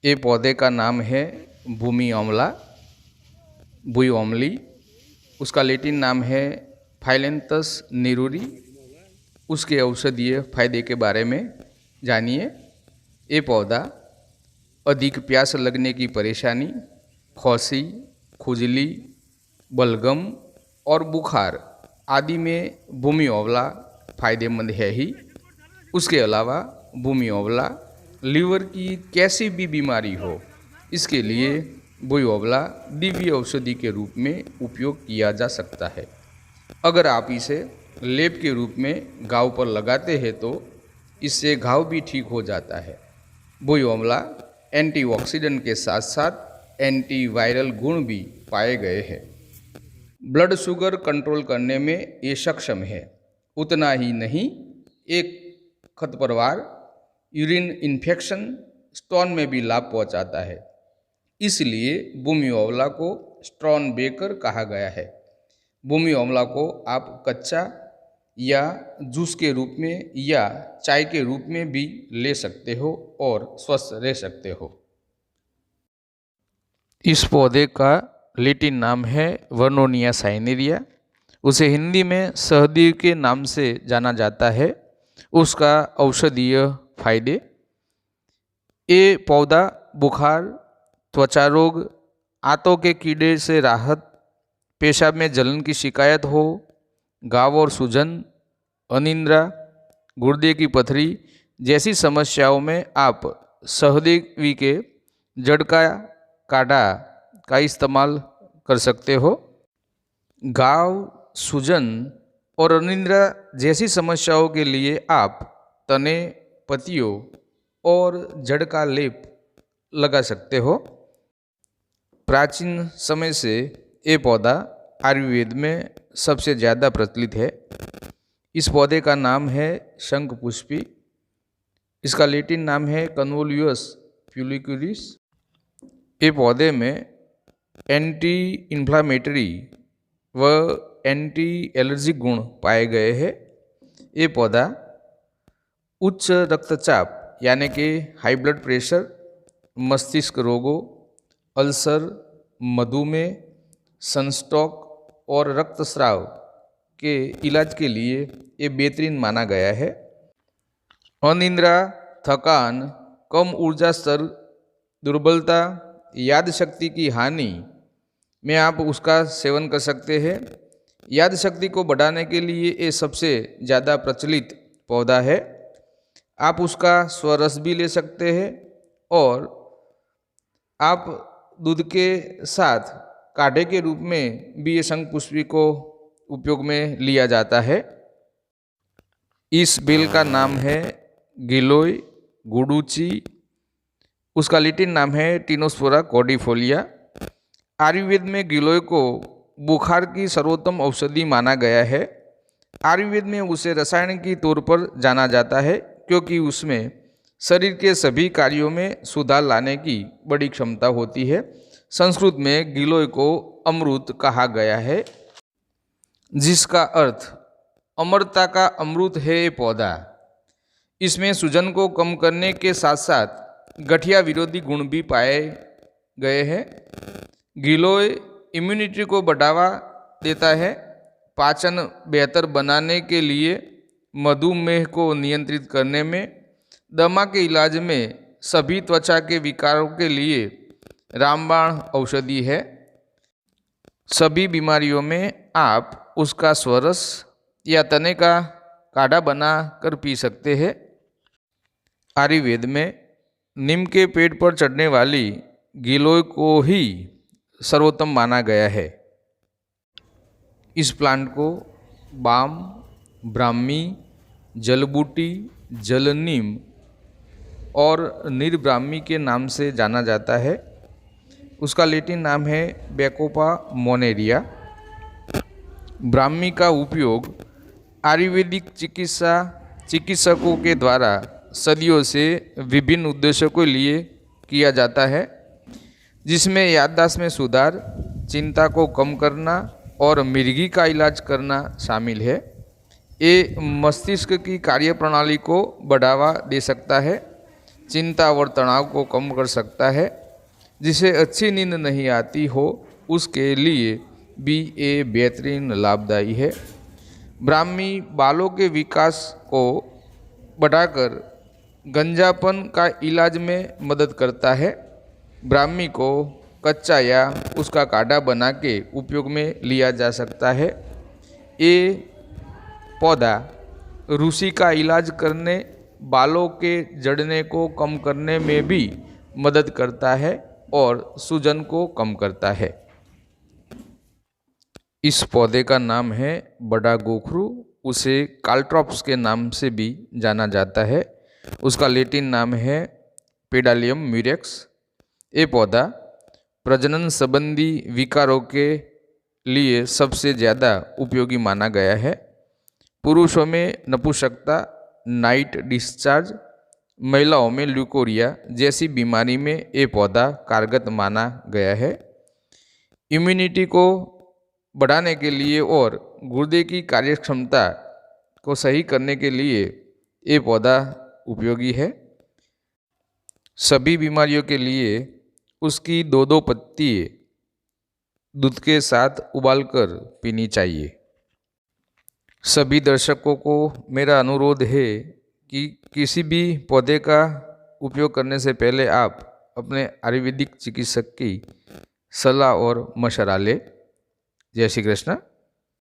ये पौधे का नाम है भूमि आंवला, बुई ऑमली। उसका लैटिन नाम है फाइलेंथस नेरूरी। उसके औषधीय फायदे के बारे में जानिए। ये पौधा अधिक प्यास लगने की परेशानी, खांसी, खुजली, बलगम और बुखार आदि में भूमि आंवला फायदेमंद है ही। उसके अलावा भूमि आंवला लीवर की कैसी भी बीमारी हो, इसके लिए भूमि आंवला दिव्य औषधि के रूप में उपयोग किया जा सकता है। अगर आप इसे लेप के रूप में घाव पर लगाते हैं तो इससे घाव भी ठीक हो जाता है। भूमि आंवला एंटीऑक्सीडेंट के साथ साथ एंटीवायरल गुण भी पाए गए हैं। ब्लड शुगर कंट्रोल करने में ये सक्षम है। उतना ही नहीं, एक खरपतवार यूरिन इन्फेक्शन, स्टोन में भी लाभ पहुंचाता है। इसलिए भूमि आंवला को स्टोन बेकर कहा गया है। भूमि आंवला को आप कच्चा या जूस के रूप में या चाय के रूप में भी ले सकते हो और स्वस्थ रह सकते हो। इस पौधे का लैटिन नाम है वर्नोनिया साइनेरिया। उसे हिंदी में सहदी के नाम से जाना जाता है। उसका औषधीय फायदे: ये पौधा बुखार, त्वचा रोग, आंतों के कीड़े से राहत, पेशाब में जलन की शिकायत हो, घाव और सूजन, अनिद्रा, गुर्दे की पथरी जैसी समस्याओं में आप सहदेवी के जड़ का काढ़ा का इस्तेमाल कर सकते हो। घाव, सूजन और अनिद्रा जैसी समस्याओं के लिए आप तने, पत्तियों और जड़ का लेप लगा सकते हो। प्राचीन समय से ये पौधा आयुर्वेद में सबसे ज़्यादा प्रचलित है। इस पौधे का नाम है शंखपुष्पी। इसका लैटिन नाम है कन्वोल्यूअस फ्यूलिकुलिस। ये पौधे में एंटी इन्फ्लामेटरी व एंटी एलर्जिक गुण पाए गए हैं। ये पौधा उच्च रक्तचाप यानी कि हाई ब्लड प्रेशर, मस्तिष्क रोगों, अल्सर, मधुमेह, सनस्ट्रोक और रक्तस्राव के इलाज के लिए ये बेहतरीन माना गया है। अनिद्रा, थकान, कम ऊर्जा स्तर, दुर्बलता, याद शक्ति की हानि में आप उसका सेवन कर सकते हैं। याद शक्ति को बढ़ाने के लिए ये सबसे ज़्यादा प्रचलित पौधा है। आप उसका स्वरस भी ले सकते हैं और आप दूध के साथ काढ़े के रूप में भी ये शंखपुष्पी को उपयोग में लिया जाता है। इस बेल का नाम है गिलोय गुडुची। उसका लैटिन नाम है टिनोस्पोरा कॉर्डिफोलिया। आयुर्वेद में गिलोय को बुखार की सर्वोत्तम औषधि माना गया है। आयुर्वेद में उसे रसायन के तौर पर जाना जाता है क्योंकि उसमें शरीर के सभी कार्यों में सुधार लाने की बड़ी क्षमता होती है। संस्कृत में गिलोय को अमृत कहा गया है, जिसका अर्थ अमरता का अमृत है। ये पौधा इसमें सूजन को कम करने के साथ साथ गठिया विरोधी गुण भी पाए गए हैं। गिलोय इम्यूनिटी को बढ़ावा देता है, पाचन बेहतर बनाने के लिए, मधुमेह को नियंत्रित करने में, दमा के इलाज में, सभी त्वचा के विकारों के लिए रामबाण औषधि है। सभी बीमारियों में आप उसका स्वरस या तने का काढ़ा बना कर पी सकते हैं। आयुर्वेद में नीम के पेड़ पर चढ़ने वाली गिलोय को ही सर्वोत्तम माना गया है। इस प्लांट को बाम, ब्राह्मी, जलबूटी, जलनीम और निर्ब्राह्मी के नाम से जाना जाता है। उसका लैटिन नाम है बेकोपा मोनेरिया। ब्राह्मी का उपयोग आयुर्वेदिक चिकित्सकों के द्वारा सदियों से विभिन्न उद्देश्यों के लिए किया जाता है, जिसमें याददाश्त में सुधार, चिंता को कम करना और मिर्गी का इलाज करना शामिल है। ये मस्तिष्क की कार्यप्रणाली को बढ़ावा दे सकता है, चिंता और तनाव को कम कर सकता है। जिसे अच्छी नींद नहीं आती हो उसके लिए भी ये बेहतरीन लाभदायी है। ब्राह्मी बालों के विकास को बढ़ाकर गंजापन का इलाज में मदद करता है। ब्राह्मी को कच्चा या उसका काढ़ा बना के उपयोग में लिया जा सकता है। ये पौधा रूसी का इलाज करने, बालों के झड़ने को कम करने में भी मदद करता है और सूजन को कम करता है। इस पौधे का नाम है बड़ा गोखरू। उसे काल्ट्रॉप्स के नाम से भी जाना जाता है। उसका लैटिन नाम है पेडालियम म्यूरेक्स। ये पौधा प्रजनन संबंधी विकारों के लिए सबसे ज़्यादा उपयोगी माना गया है। पुरुषों में नपुंसकता, नाइट डिस्चार्ज, महिलाओं में ल्यूकोरिया जैसी बीमारी में ये पौधा कारगर माना गया है। इम्यूनिटी को बढ़ाने के लिए और गुर्दे की कार्यक्षमता को सही करने के लिए ये पौधा उपयोगी है। सभी बीमारियों के लिए उसकी 2-2 पत्ती दूध के साथ उबालकर पीनी चाहिए। सभी दर्शकों को मेरा अनुरोध है कि किसी भी पौधे का उपयोग करने से पहले आप अपने आयुर्वेदिक चिकित्सक की सलाह और मशवरा लें। जय श्री कृष्ण।